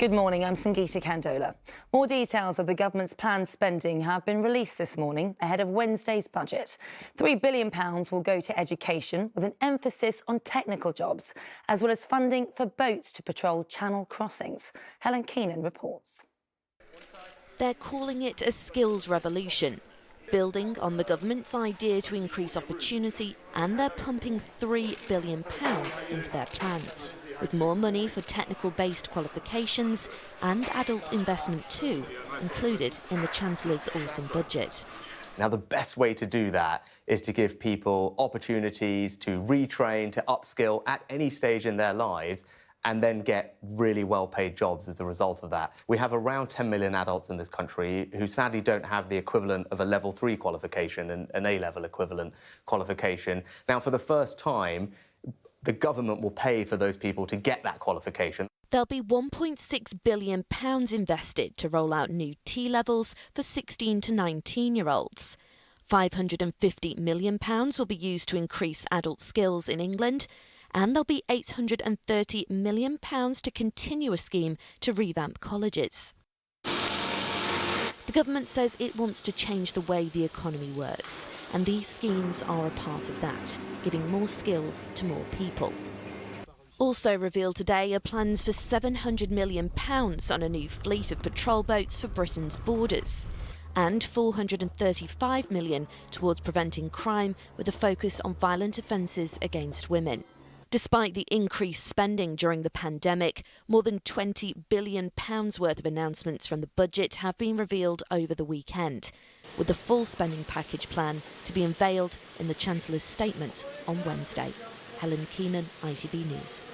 Good morning, I'm Sangeeta Kandola. More details of the government's planned spending have been released this morning ahead of Wednesday's budget. £3 billion will go to education with an emphasis on technical jobs, as well as funding for boats to patrol channel crossings. Helen Keenan reports. They're calling it a skills revolution, building on the government's idea to increase opportunity, and they're pumping £3 billion into their plans, with more money for technical-based qualifications and adult investment too, included in the Chancellor's autumn budget. Now, the best way to do that is to give people opportunities to retrain, to upskill at any stage in their lives, and then get really well-paid jobs as a result of that. We have around 10 million adults in this country who sadly don't have the equivalent of a level 3 qualification and an A-level equivalent qualification. Now, for the first time, the government will pay for those people to get that qualification. There'll be £1.6 billion invested to roll out new T-levels for 16 to 19-year-olds. £550 million will be used to increase adult skills in England, and there'll be £830 million to continue a scheme to revamp colleges. The government says it wants to change the way the economy works, and these schemes are a part of that, giving more skills to more people. Also revealed today are plans for £700 million on a new fleet of patrol boats for Britain's borders, and £435 million towards preventing crime with a focus on violent offences against women. Despite the increased spending during the pandemic, more than £20 billion worth of announcements from the budget have been revealed over the weekend, with the full spending package plan to be unveiled in the Chancellor's statement on Wednesday. Helen Keenan, ITV News.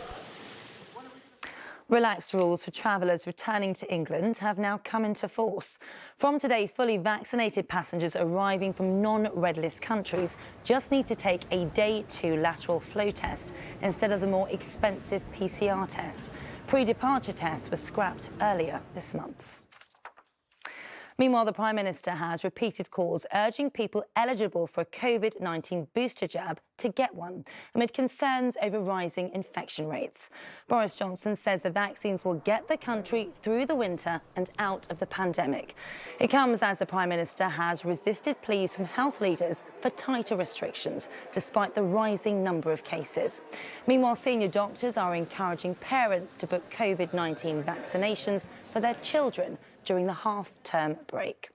Relaxed rules for travellers returning to England have now come into force. From today, fully vaccinated passengers arriving from non-red list countries just need to take a day 2 lateral flow test instead of the more expensive PCR test. Pre-departure tests were scrapped earlier this month. Meanwhile, the Prime Minister has repeated calls urging people eligible for a COVID-19 booster jab to get one, amid concerns over rising infection rates. Boris Johnson says the vaccines will get the country through the winter and out of the pandemic. It comes as the Prime Minister has resisted pleas from health leaders for tighter restrictions, despite the rising number of cases. Meanwhile, senior doctors are encouraging parents to book COVID-19 vaccinations for their children during the half-term break.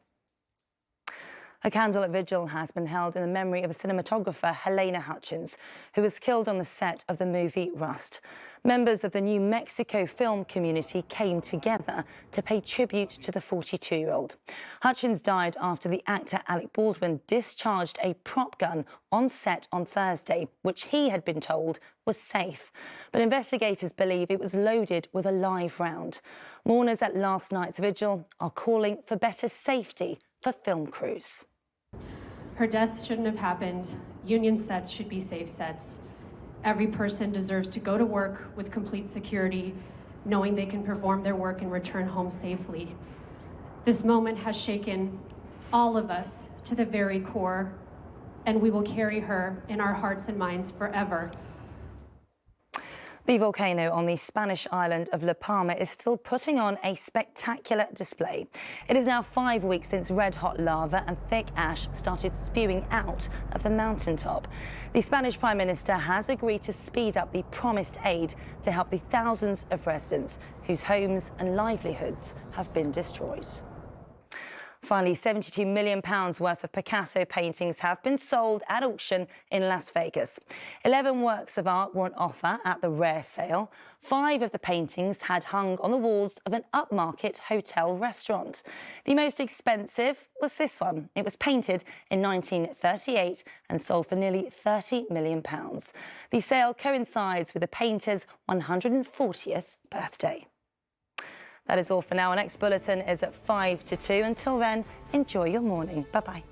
A candle at Vigil has been held in the memory of a cinematographer, Helena Hawkins, who was killed on the set of the movie Rust. Members of the New Mexico film community came together to pay tribute to the 42-year-old. Hawkins died after the actor Alec Baldwin discharged a prop gun on set on Thursday, which he had been told was safe. But investigators believe it was loaded with a live round. Mourners at last night's vigil are calling for better safety for film crews. Her death shouldn't have happened. Union sets should be safe sets. Every person deserves to go to work with complete security, knowing they can perform their work and return home safely. This moment has shaken all of us to the very core, and we will carry her in our hearts and minds forever. The volcano on the Spanish island of Palma is still putting on a spectacular display. It is now 5 weeks since red-hot lava and thick ash started spewing out of the mountaintop. The Spanish Prime Minister has agreed to speed up the promised aid to help the thousands of residents whose homes and livelihoods have been destroyed. Finally, £72 million worth of Picasso paintings have been sold at auction in Las Vegas. 11 works of art were on offer at the rare sale. 5 of the paintings had hung on the walls of an upmarket hotel restaurant. The most expensive was this one. It was painted in 1938 and sold for nearly £30 million. The sale coincides with the painter's 140th birthday. That is all for now. Our next bulletin is at 5 to 2. Until then, enjoy your morning. Bye-bye.